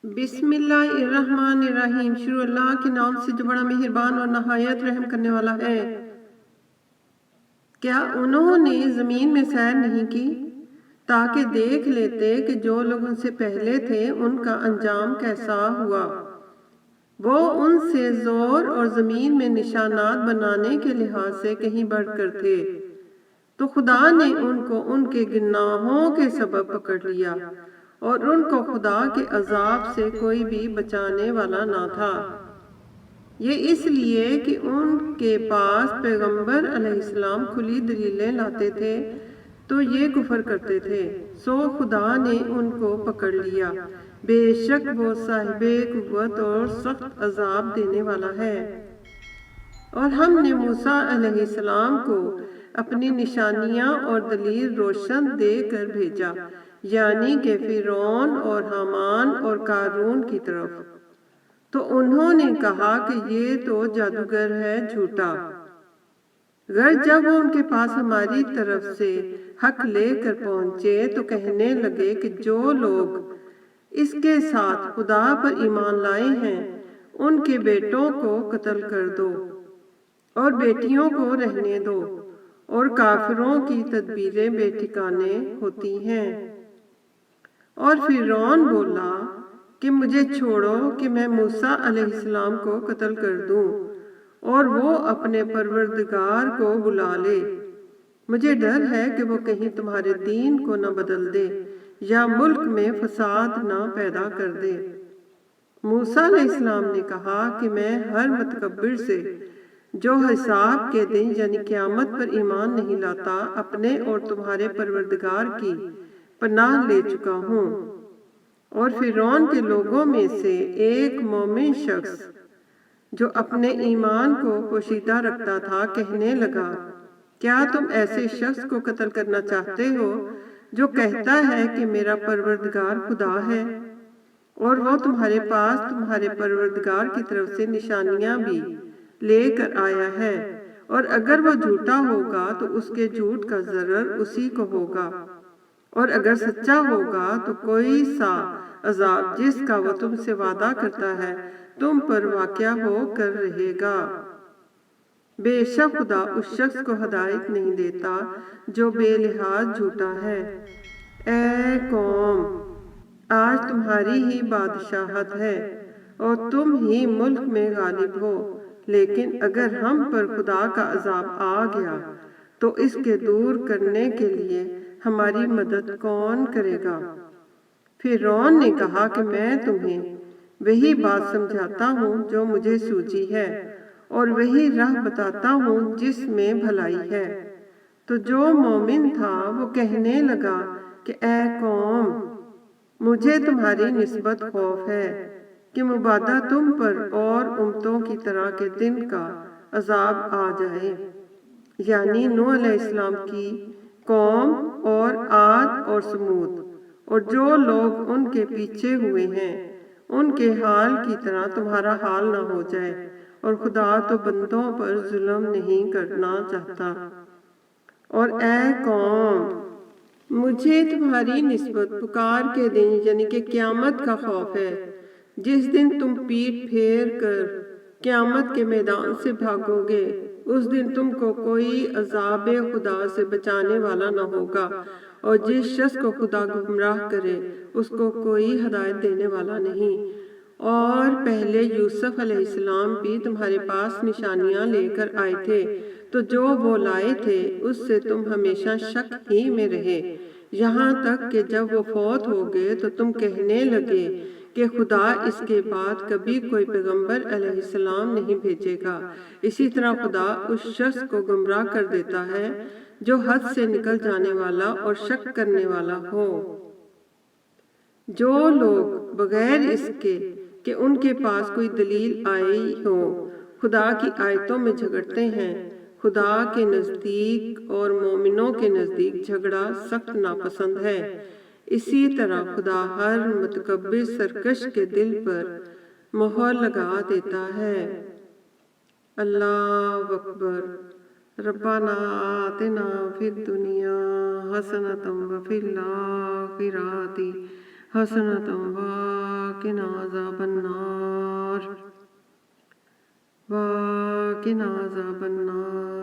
بسم اللہ الرحمن الرحیم۔ شروع اللہ کے نام سے جو بڑا مہربان اور نہایت رحم کرنے والا ہے۔ کیا انہوں نے زمین میں سیر نہیں کی تاکہ دیکھ لیتے کہ جو لوگ ان سے پہلے تھے ان کا انجام کیسا ہوا؟ وہ ان سے زور اور زمین میں نشانات بنانے کے لحاظ سے کہیں بڑھ کر تھے، تو خدا نے ان کو ان کے گناہوں کے سبب پکڑ لیا، اور ان کو خدا کے عذاب سے کوئی بھی بچانے والا نہ تھا۔ یہ اس لیے کہ ان کے پاس پیغمبر علیہ السلام کھلی دلیلیں لاتے تھے تو یہ کفر کرتے تھے، سو خدا نے ان کو پکڑ لیا۔ بے شک وہ صاحب قوت اور سخت عذاب دینے والا ہے۔ اور ہم نے موسیٰ علیہ السلام کو اپنی نشانیاں اور دلیل روشن دے کر بھیجا، یعنی کہ فرعون اور حامان اور قارون کی طرف۔ تو انہوں نے کہا کہ یہ تو جادوگر ہے جھوٹا۔ گر جب وہ ان کے پاس ہماری طرف سے حق لے کر پہنچے تو کہنے لگے کہ جو لوگ اس کے ساتھ خدا پر ایمان لائے ہیں ان کے بیٹوں کو قتل کر دو اور بیٹیوں کو رہنے دو، اور کافروں کی تدبیریں بے ٹھکانے ہوتی ہیں۔ اور فرعون بولا کہ مجھے چھوڑو کہ میں موسیٰ علیہ السلام کو قتل کر دوں اور وہ اپنے پروردگار کو بلا لے۔ مجھے ڈر ہے کہ وہ کہیں تمہارے دین کو نہ بدل دے یا ملک میں فساد نہ پیدا کر دے۔ موسیٰ علیہ السلام نے کہا کہ میں ہر متکبر سے جو حساب کے دن یعنی قیامت پر ایمان نہیں لاتا اپنے اور تمہارے پروردگار کی پناہ لے چکا ہوں۔ اور فرعون کے لوگوں میں سے ایک مومن شخص جو اپنے ایمان کو پوشیدہ رکھتا تھا کہنے لگا، کیا تم ایسے شخص کو قتل کرنا چاہتے ہو جو کہتا ہے کہ میرا پروردگار خدا ہے، اور وہ تمہارے پاس تمہارے پروردگار کی طرف سے نشانیاں بھی لے کر آیا ہے، اور اگر وہ جھوٹا ہوگا تو اس کے جھوٹ کا ضرر اسی کو ہوگا، اور اگر سچا ہوگا تو کوئی سا عذاب جس کا وہ تم سے وعدہ کرتا ہے تم پر واقع ہو کر رہے گا۔ بے شک خدا اس شخص کو ہدایت نہیں دیتا جو بے لحاظ جھوٹا ہے۔ اے قوم، آج تمہاری ہی بادشاہت ہے اور تم ہی ملک میں غالب ہو، لیکن اگر ہم پر خدا کا عذاب آ گیا تو اس کے دور کرنے کے لیے ہماری مدد کون کرے گا؟ فرعون نے کہا کہ میں تمہیں وہی بات سمجھاتا ہوں جو مجھے سوجی ہے، اور وہی راہ بتاتا ہوں جس میں بھلائی ہے۔ تو جو مومن تھا وہ کہنے لگا کہ اے قوم، مجھے تمہاری نسبت خوف ہے کہ مبادا تم پر اور امتوں کی طرح کے دن کا عذاب آ جائے، یعنی نوح علیہ السلام کی قوم اور عاد اور سمود اور جو لوگ ان کے پیچھے ہوئے ہیں ان کے حال کی طرح تمہارا حال نہ ہو جائے، اور خدا تو بندوں پر ظلم نہیں کرنا چاہتا۔ اور اے قوم، مجھے تمہاری نسبت پکار کے دن یعنی کہ قیامت کا خوف ہے، جس دن تم پیٹ پھیر کر قیامت کے میدان سے بھاگو گے۔ اس دن تم کو کوئی عذاب خدا سے بچانے والا نہ ہوگا، اور جس شخص کو خدا گمراہ کرے اس کو کوئی ہدایت دینے والا نہیں۔ اور پہلے یوسف علیہ السلام بھی تمہارے پاس نشانیاں لے کر آئے تھے، تو جو وہ لائے تھے اس سے تم ہمیشہ شک ہی میں رہے، یہاں تک کہ جب وہ فوت ہو گئے تو تم کہنے لگے کہ خدا اس کے بعد کبھی کوئی پیغمبر علیہ السلام نہیں بھیجے گا۔ اسی طرح خدا اس شخص کو گمراہ کر دیتا ہے جو حد سے نکل جانے والا اور شک کرنے والا ہو۔ جو لوگ بغیر اس کے کہ ان کے پاس کوئی دلیل آئی ہو خدا کی آیتوں میں جھگڑتے ہیں، خدا کے نزدیک اور مومنوں کے نزدیک جھگڑا سخت ناپسند ہے۔ اسی طرح خدا ہر متکبر سرکش کے دل پر مہر لگا دیتا ہے۔ اللہ اکبر۔ ربنا آتنا فی الدنیا حسنۃ وفی الآخرۃ حسنۃ وقنا وقنا عذاب النار وقنا عذاب النار